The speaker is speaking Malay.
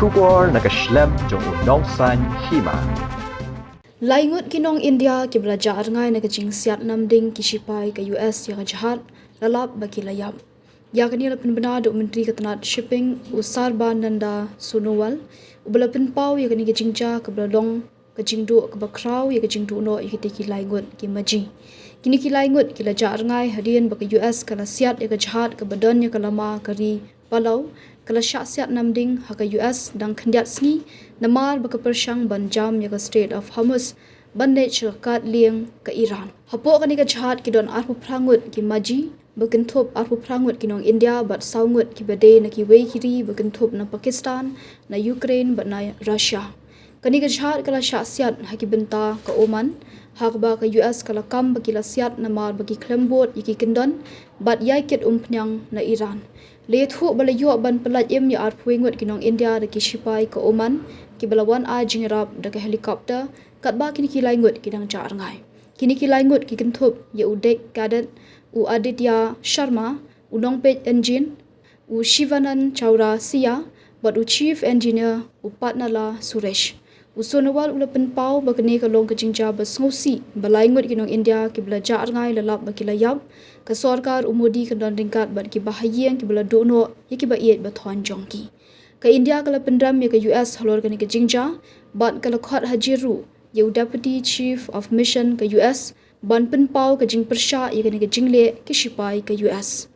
Shubor nakaslem jong Nong san Hima. Lai Ngut ki Nong India ki belajar ngai na kajing Siat namding ki Shipai ke US ya Jhad lalap baki layap. Ya kani lapin benar duk Menteri Ketenat Shipping usar ban nanda sunowal ubelapin pau ya kani kajing ja ke beladong kajing du ke bakrau ya kajing du no ya ki Lai Ngut ki maji. Kini ki Lai Ngut ki belajar ngai hadian baki US kala Siat ya Jhad ke badan ya kalama kari palau kala Siat namding haka US dang kendiat sngi namar baka persyang banjam ya ke Strait of Hormuz bandai cerkat liang ke Iran. Hapo kani ke Jhad ki don arpu prangut ki maji berkentup arpu prangut ki Nong India bat saungut ki bade na ki wei kiri berkentup na Pakistan na Ukraine bat na Russia. Kani ke Jhad kala Siat haki benta ke Oman hak ba ke US kala kam bagi la Siat namar bagi klembot yiki kendon bat yai kit penyang na Iran. Le thu bala yo ban pelat yem ya arpu ngut ki Nong India da ki Shipai ke Oman ki balawan a jingrap da ke helikopter kat ba kini ki Lai Ngut ki dang jar ngai. Kini ki Lai Ngut ki kentup ya udek kadet u Aditya Sharma u Nongpet engine u Shivanan Chaura Sia bat u chief engineer u Patnala Suresh. Usonawal ulapan pau bakani kalong kajingja basngosi balai ngut ki Nong India ki belajar ngai lalap baki layap ka sorkar umudi kendon ringkat bat ki bahayeng ki bela dono ya ki ba iet bathon jongki ka India kala Pynrem ya ka US halor kani kajingja bat kala khot hajiru ya deputy chief of mission ka US ban pen pau kajing persya ya kani kajingle ki Shipai ka US.